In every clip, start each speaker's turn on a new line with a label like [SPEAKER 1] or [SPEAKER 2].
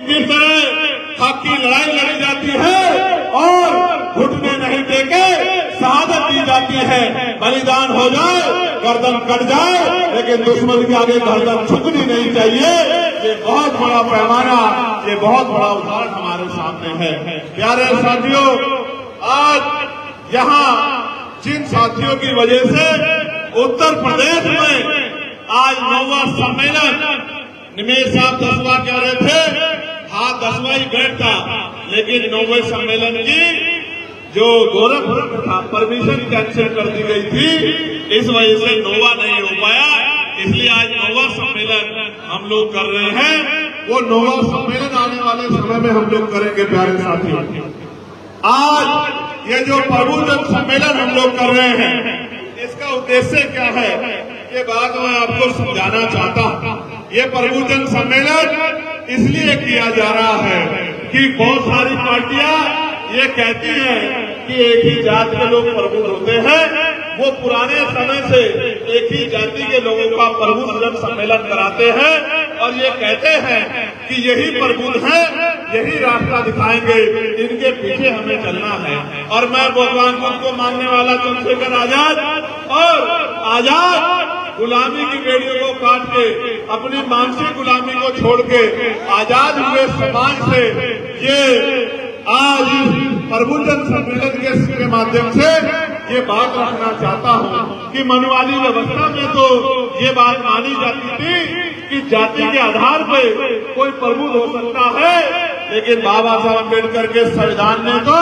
[SPEAKER 1] किस तरह हक की लड़ाई लड़ी जाती है और घुटने नहीं देके शहादत दी जाती है, बलिदान हो जाए, गर्दन कट जाए, लेकिन दुश्मन के आगे गर्दन झुकनी नहीं चाहिए। ये बहुत बड़ा पैमाना, ये बहुत बड़ा उदाहरण हमारे सामने है। प्यारे साथियों, आज यहाँ जिन साथियों की वजह से उत्तर प्रदेश में आज 9वां सम्मेलन, निमेश साहब 10वां कह रहे थे, हाँ 10वां ही ग्रेड था, लेकिन 9वें सम्मेलन की जो गोरखपुर था परमिशन कैंसिल कर दी गई थी, इस वजह से 9वां नहीं हो पाया। इसलिए आज 9वां सम्मेलन हम लोग कर रहे हैं। वो 9वां सम्मेलन आने वाले समय में हम लोग करेंगे। प्यारे साथियों, आज ये जो प्रबुद्धन सम्मेलन हम लोग कर रहे हैं, इसका उद्देश्य क्या है, ये बात मैं आपको समझाना चाहता हूँ। ये प्रबुद्धन सम्मेलन इसलिए किया जा रहा है कि बहुत सारी पार्टियां ये कहती हैं कि एक ही जात के लोग प्रबुद्ध होते हैं। वो पुराने समय से एक ही जाति के लोगों का प्रबुद्धन सम्मेलन कराते हैं और ये कहते हैं कि यही प्रबुद्ध है, यही रास्ता दिखाएंगे, इनके पीछे हमें चलना है। और मैं भगवान बुद्ध को मानने वाला चंद्रशेखर आजाद और आजाद गुलामी की बेड़ियों को काट के, अपनी मानसिक गुलामी को छोड़ के आजाद हुए समाज से ये आज प्रबुद्धन सम्मेलन के माध्यम से ये बात रखना चाहता हूँ कि मनवाली व्यवस्था में तो ये बात मानी जाती थी कि जाति के आधार पे कोई प्रबुद्ध हो सकता है, लेकिन बाबा साहब अम्बेडकर के संविधान ने तो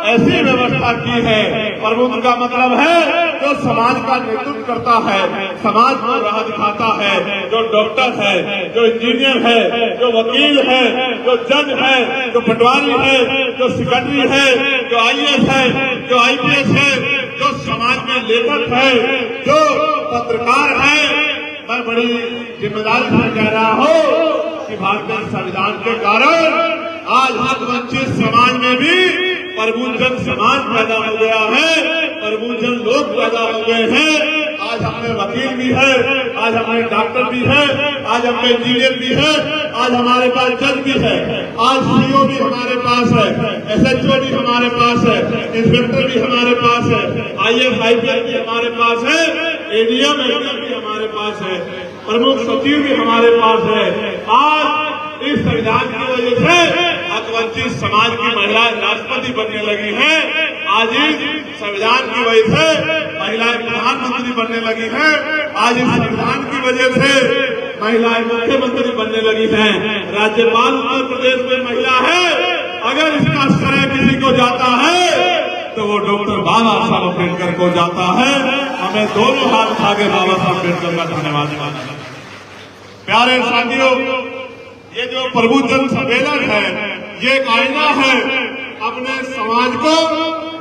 [SPEAKER 1] ऐसी व्यवस्था की है। प्रबुद्ध का मतलब है जो समाज का नेतृत्व करता है, समाज को राह दिखाता है, जो डॉक्टर है, जो इंजीनियर है, जो वकील है, जो जज है, जो पटवारी है, जो सेक्रेटरी है, जो IAS है, जो IPS है, जो समाज में लेखक है, जो पत्रकार है। मैं बड़ी जिम्मेदारी से कह रहा हूँ कि भारतीय संविधान के कारण आज हक वंचित समाज में भी प्रबुद्धन समाज पैदा हो गया है, प्रबुद्धन लोग पैदा हो गए हैं। आज हमें वकील भी है, आज हमें डॉक्टर भी है, आज हमें इंजीनियर भी है, आज हमारे पास जज भी है, आज CO भी हमारे पास है, SHO भी हमारे पास है, इंस्पेक्टर भी हमारे पास है, IAS IPS भी हमारे पास है, ADM भी हमारे पास है, प्रमुख सचिव भी हमारे पास है। आज इस संविधान की वजह से हक वंचित समाज की महिलाएं राष्ट्रपति बनने लगी हैं। आज इस संविधान की वजह से महिलाएं प्रधानमंत्री बनने लगी हैं। आज इस संविधान की वजह से महिलाएं मुख्यमंत्री बनने लगी हैं। राज्यपाल उत्तर प्रदेश में महिला है। अगर इसका श्रेय किसी को जाता है तो वो डॉक्टर बाबा साहब अम्बेडकर को जाता है। हमें दोनों हाथ उठा के बाबा साहब अम्बेडकर का धन्यवाद देना है। प्यारे साथियों, ये जो प्रबुद्धन सम्मेलन है, ये एक आईना है अपने समाज को,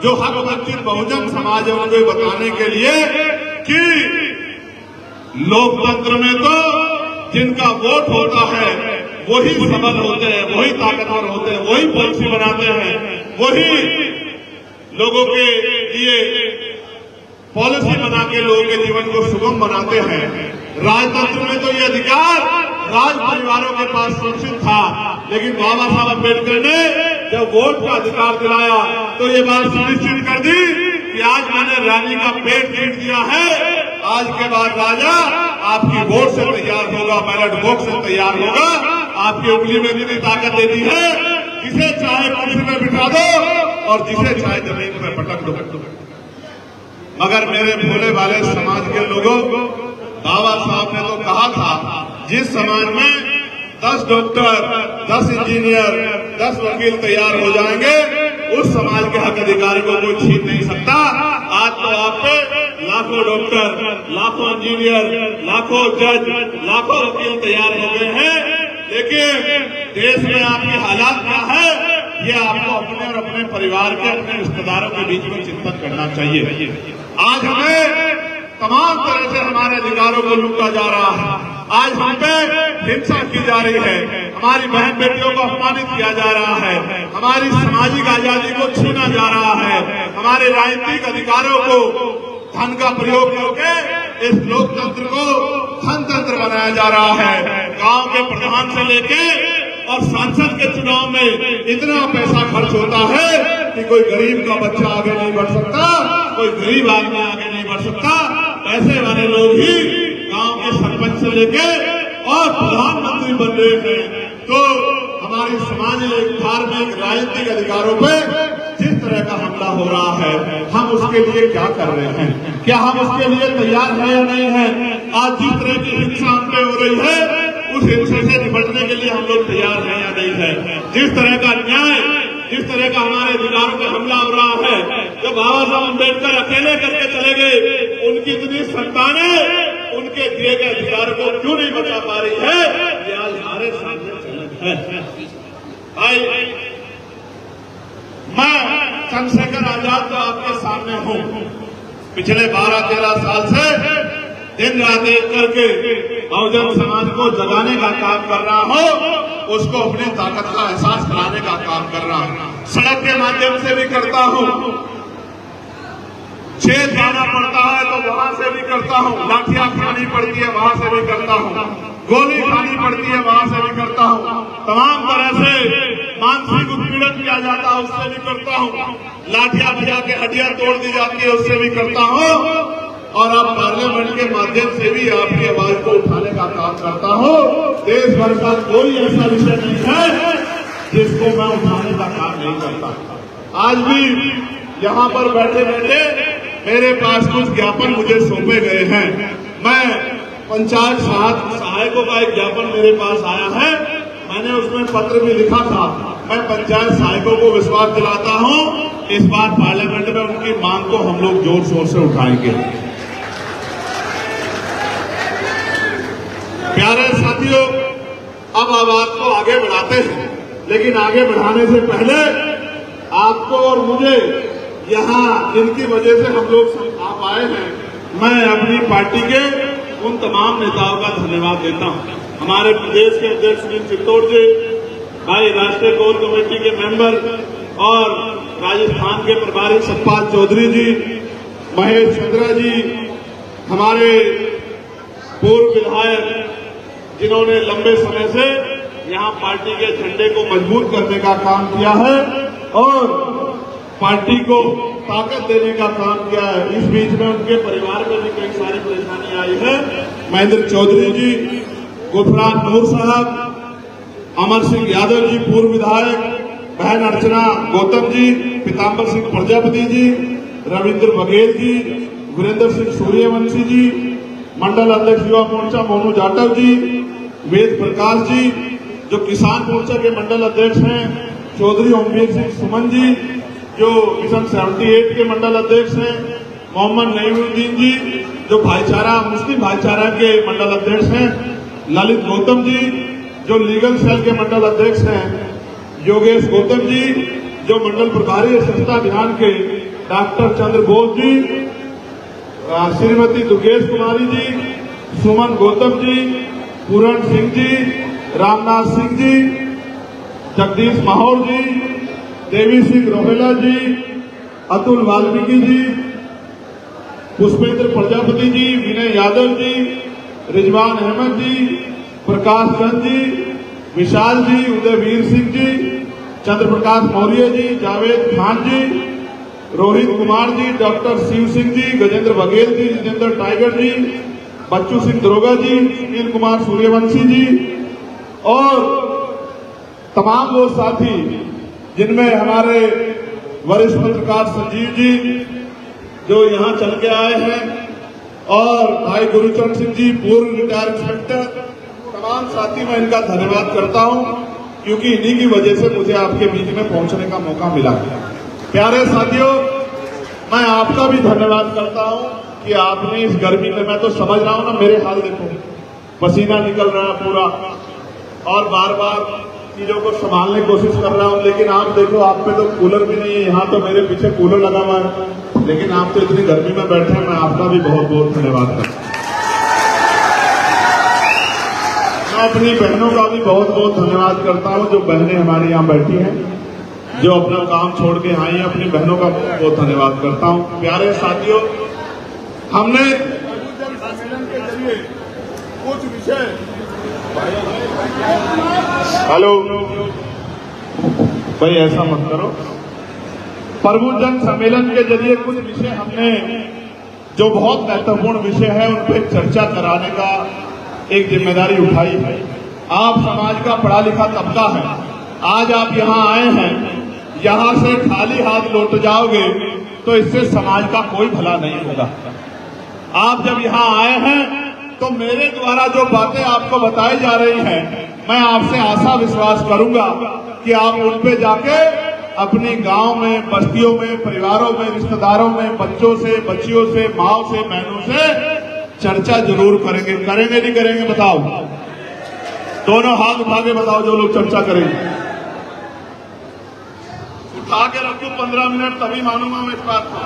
[SPEAKER 1] जो हक वंचित बहुजन समाज है उनको बताने के लिए कि लोकतंत्र में तो जिनका वोट होता है वही सबल होते हैं, वही ताकतवर होते हैं, वही पॉलिसी बनाते हैं, वही लोगों के लिए पॉलिसी बना के लोगों के जीवन को सुगम बनाते हैं। राजतंत्र में तो ये अधिकार राज परिवारों के पास सुरक्षित था, लेकिन बाबा साहब अम्बेडकर ने जब वोट का अधिकार दिलाया तो ये बात सुनिश्चित कर दी कि आज मैंने रानी का पेट पीट दिया है, आज के बाद राजा आपकी वोट से तैयार होगा, बैलेट बॉक्स से तैयार होगा। आपकी उंगली में इतनी ताकत दे दी है, जिसे चाहे कुर्सी में बिठा दो और जिसे चाहे जमीन पर पटक दो। मगर मेरे भोले वाले समाज के लोगों, बाबा साहब ने तो कहा था जिस समाज में 10 डॉक्टर, 10 इंजीनियर, 10 वकील तैयार हो जाएंगे, उस समाज के हक अधिकार को कोई छीन नहीं सकता। आज तो आप पे लाखों डॉक्टर, लाखों इंजीनियर, लाखों जज, लाखों वकील तैयार हो गए हैं, लेकिन देश में आपके हालात क्या है, ये आपको अपने और अपने परिवार के, अपने रिश्तेदारों के बीच में चिंतन करना चाहिए। आज हमें तमाम तरह से हमारे अधिकारों को लूटा जा रहा है। आज हम पे हिंसा की जा रही है, हमारी बहन बेटियों को अपमानित किया जा रहा है, हमारी सामाजिक आजादी को छीना जा रहा है, हमारे राजनीतिक अधिकारों को धन का प्रयोग करके इस लोकतंत्र को धनतंत्र बनाया जा रहा है। गांव के प्रधान से लेके और सांसद के चुनाव में इतना पैसा खर्च होता है कि कोई गरीब का बच्चा आगे नहीं बढ़ सकता, कोई गरीब आदमी आगे नहीं बढ़ सकता। पैसे वाले लोग ही गांव के सरपंच से लेके और प्रधानमंत्री बन रहे हैं। तो हमारी सामाजिक, धार्मिक, राजनीतिक अधिकारों पे जिस तरह का हमला हो रहा है, हम उसके लिए क्या कर रहे हैं? क्या हम उसके लिए तैयार हैं या नहीं है? आज जिस तरह की हिंसा हम पे हो रही है, उस हिंसा से निपटने के लिए हम लोग तैयार हैं या नहीं है? जिस तरह का न्याय, जिस तरह का हमारे अधिकारों पे हमला हो रहा है, जब बाबा साहब अम्बेडकर अकेले करके चले गए, उनकी इतनी संतानें उनके दिए गए अधिकारों को क्यों नहीं बचा पा रही है, ये आज हमारे सामने चैलेंज है। मैं चंद्रशेखर आजाद तो आपके सामने हूं। पिछले 12-13 साल से दिन रात एक करके बहुजन समाज को जगाने का काम कर रहा हूं, उसको अपनी ताकत का एहसास कराने का काम कर रहा हूं। सड़क के माध्यम से भी करता हूं, जेल जाना पड़ता है तो वहां से भी करता हूं, लाठियां खानी पड़ती है वहां से भी करता हूं, गोली खानी पड़ती है वहां से भी करता हूं, तमाम तरह से मानसिक उत्पीड़न किया जाता है उससे भी करता हूं, लाठियां बजा के हड्डियां तोड़ दी जाती है उससे भी करता हूं, और अब पार्लियामेंट के माध्यम से भी आपकी आवाज को उठाने का काम करता हूं। देश भर का कोई ऐसा विषय नहीं है जिसको मैं उठाने का काम नहीं करता। आज भी यहाँ पर बैठे बैठे मेरे पास कुछ ज्ञापन मुझे सौंपे गए हैं। मैं पंचायत सहायकों का एक ज्ञापन मेरे पास आया है, मैंने उसमें पत्र भी लिखा था। मैं पंचायत सहायकों को विश्वास दिलाता हूं, इस बार पार्लियामेंट में उनकी मांग को हम लोग जोर शोर से उठाएंगे। प्यारे साथियों, अब आवाज को आगे बढ़ाते हैं, लेकिन आगे बढ़ाने से पहले आपको और मुझे यहाँ जिनकी वजह से हम लोग आप आए हैं, मैं अपनी पार्टी के उन तमाम नेताओं का धन्यवाद देता हूँ। हमारे प्रदेश के अध्यक्ष सुनील चित्तौड़ जी, भाई राष्ट्रीय कोर कमेटी के मेंबर और राजस्थान के प्रभारी सतपाल चौधरी जी, महेश चंद्रा जी, हमारे पूर्व विधायक जिन्होंने लंबे समय से यहाँ पार्टी के झंडे को मजबूत करने का काम किया है और पार्टी को ताकत देने का काम किया है। इस बीच में उनके परिवार में भी कई सारी परेशानी आई है। महेंद्र चौधरी जी, गुफरान नूर साहब, अमर सिंह यादव जी पूर्व विधायक, बहन अर्चना गौतम जी, पीताम्बर सिंह प्रजापति जी, रविंद्र बघेल जी, वीरेंद्र सिंह सूर्यवंशी जी, मंडल अध्यक्ष युवा मोर्चा मोनू जाटव जी, वेद प्रकाश जी, जो किसान मोर्चा के मंडल अध्यक्ष हैं, चौधरी ओमवीर सिंह सुमन जी, जो मिशन 78 के मंडल अध्यक्ष हैं, मोहम्मद नईमुद्दीन जी, जो मुस्लिम भाईचारा के मंडल अध्यक्ष हैं, ललित गौतम जी, जो लीगल सेल के मंडल अध्यक्ष हैं, योगेश गौतम जी, जो मंडल प्रभारी स्वच्छता अभियान के डॉक्टर चंद्र बोस जी, श्रीमती दुर्गेश कुमारी जी, सुमन गौतम जी, पूरण सिंह जी, रामनाथ सिंह जी, जगदीश माहौर जी, देवी सिंह रोहेला जी, अतुल वाल्मीकि जी, पुष्पेंद्र प्रजापति जी, विनय यादव जी, रिजवान अहमद जी, प्रकाश चंद जी, विशाल जी, उदयवीर सिंह जी, चंद्र प्रकाश मौर्य जी, जावेद खान जी, रोहित कुमार जी, डॉक्टर शिव सिंह जी, गजेंद्र बघेल जी, जितेंद्र टाइगर जी, बच्चू सिंह दरोगा जी, सुनील कुमार सूर्यवंशी जी और तमाम वो साथी जिनमें हमारे वरिष्ठ पत्रकार संजीव जी जो यहाँ चल के आए हैं और भाई गुरुचरण सिंह जी पूर्व रिटायर इंस्पेक्टर, तमाम साथी मैं इनका धन्यवाद करता हूँ क्योंकि इन्हीं की वजह से मुझे आपके बीच में पहुंचने का मौका मिला। प्यारे साथियों, मैं आपका भी धन्यवाद करता हूँ कि आपने इस गर्मी में, मैं तो समझ रहा हूँ ना, मेरे हाल देखो, पसीना निकल रहा है पूरा और बार बार चीजों को संभालने की कोशिश कर रहा हूँ, लेकिन आप देखो आप पे तो कूलर भी नहीं है, यहाँ तो मेरे पीछे कूलर लगा हुआ है, लेकिन आप तो इतनी गर्मी में बैठे हैं। मैं आपका भी बहुत बहुत धन्यवाद करता हूँ। मैं अपनी बहनों का भी बहुत बहुत धन्यवाद करता हूँ, जो बहनें हमारी यहाँ बैठी हैं, जो अपना काम छोड़ के आई हैं, अपनी बहनों का बहुत बहुत धन्यवाद करता हूँ। प्यारे साथियों, हमने सम्मेलन के जरिए कुछ विषय हेलो भाई, ऐसा मत करो। प्रभु जन सम्मेलन के जरिए कुछ विषय हमने जो बहुत महत्वपूर्ण विषय है उन पर चर्चा कराने का एक जिम्मेदारी उठाई है। आप समाज का पढ़ा लिखा तबका है, आज आप यहाँ आए हैं, यहाँ से खाली हाथ लौट जाओगे तो इससे समाज का कोई भला नहीं होगा। आप जब यहाँ आए हैं तो मेरे द्वारा जो बातें आपको बताई जा रही हैं, मैं आपसे आशा विश्वास करूंगा कि आप उन पे जाके अपने गांव में, बस्तियों में, परिवारों में, रिश्तेदारों में, बच्चों से, बच्चियों से, माओ से, बहनों से चर्चा जरूर करेंगे। करेंगे नहीं करेंगे बताओ? दोनों हाथ उठा के बताओ जो लोग चर्चा करेंगे। उठा के रखो 15 मिनट, तभी मानूंगा मैं इस बात को।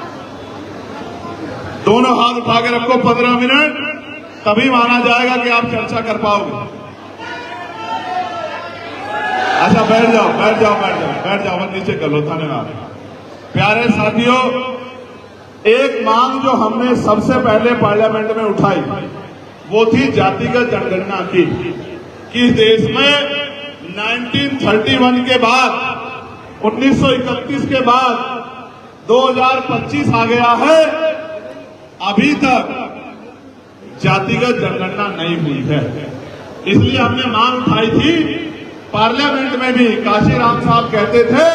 [SPEAKER 1] दोनों हाथ उठा के रखो 15 मिनट, तभी माना जाएगा कि आप चर्चा कर पाओगे। अच्छा, बैठ जाओ बैठ जाओ बैठ जाओ बैठ जाओ, मत नीचे कर लो। धन्यवाद। प्यारे साथियों, एक मांग जो हमने सबसे पहले पार्लियामेंट में उठाई वो थी जातिगत जनगणना की, कि इस देश में 1931 के बाद, 1931 के बाद 2025 आ गया है, अभी तक जातिगत जनगणना नहीं हुई है। इसलिए हमने मांग उठाई थी। पार्लियामेंट में भी काशीराम साहब कहते थे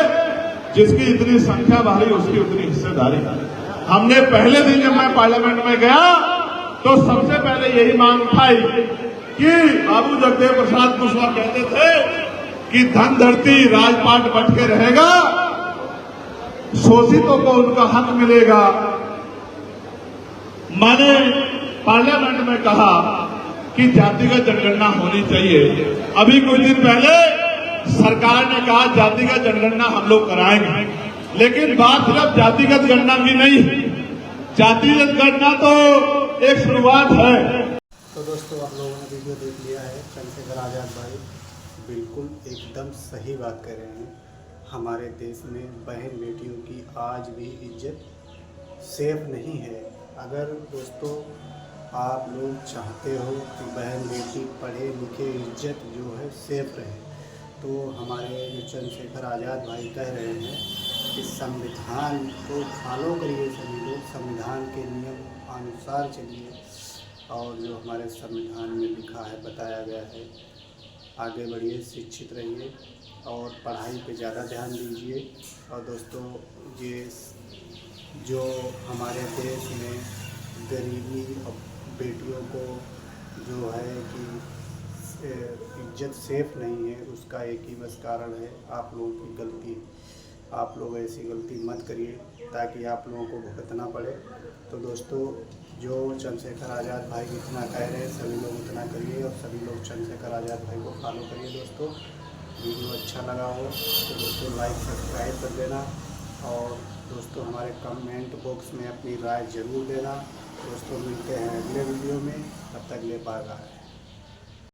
[SPEAKER 1] जिसकी इतनी संख्या भारी उसकी उतनी हिस्सेदारी। हमने पहले दिन जब मैं पार्लियामेंट में गया तो सबसे पहले यही मांग उठाई कि बाबू जगदेव प्रसाद कुशवाहा कहते थे कि धन धरती राजपाट बट के रहेगा, शोषितों को उनका हक मिलेगा। मैंने पार्लियामेंट में कहा कि जातिगत जनगणना होनी चाहिए। अभी कुछ दिन पहले सरकार ने कहा जातिगत जनगणना हम लोग कराएंगे, लेकिन बात सिर्फ जातिगत गणना की नहीं, जातिगत गणना तो एक शुरुआत है।
[SPEAKER 2] तो दोस्तों, आप लोगों ने वीडियो देख लिया है। चंद्रशेखर आजाद भाई बिल्कुल एकदम सही बात कर रहे हैं। हमारे देश में बहन बेटियों की आज भी इज्जत सेफ नहीं है। अगर दोस्तों आप लोग चाहते हो कि बहन बेटी पढ़े लिखे, इज्जत जो है सेफ रहे, तो हमारे जो चंद्रशेखर आज़ाद भाई कह रहे हैं कि संविधान को फॉलो करिए, सभी लोग संविधान के नियम अनुसार चलिए और जो हमारे संविधान में लिखा है, बताया गया है, आगे बढ़िए, शिक्षित रहिए और पढ़ाई पे ज़्यादा ध्यान दीजिए। और दोस्तों, ये जो हमारे देश में गरीबी और बेटियों को जो है कि इज्जत सेफ नहीं है, उसका एक ही बस कारण है आप लोगों की गलती। आप लोग ऐसी गलती मत करिए ताकि आप लोगों को भुगतना पड़े। तो दोस्तों, जो चंद्रशेखर आज़ाद भाई इतना कह रहे हैं सभी लोग उतना करिए और सभी लोग चंद्रशेखर आज़ाद भाई को फॉलो करिए। दोस्तों, वीडियो अच्छा लगा हो तो दोस्तों लाइक सब्सक्राइब कर देना और दोस्तों हमारे कमेंट बॉक्स में अपनी राय ज़रूर देना। दोस्तों, मिलते हैं अगले वीडियो में, तब तक ले बाय बाय।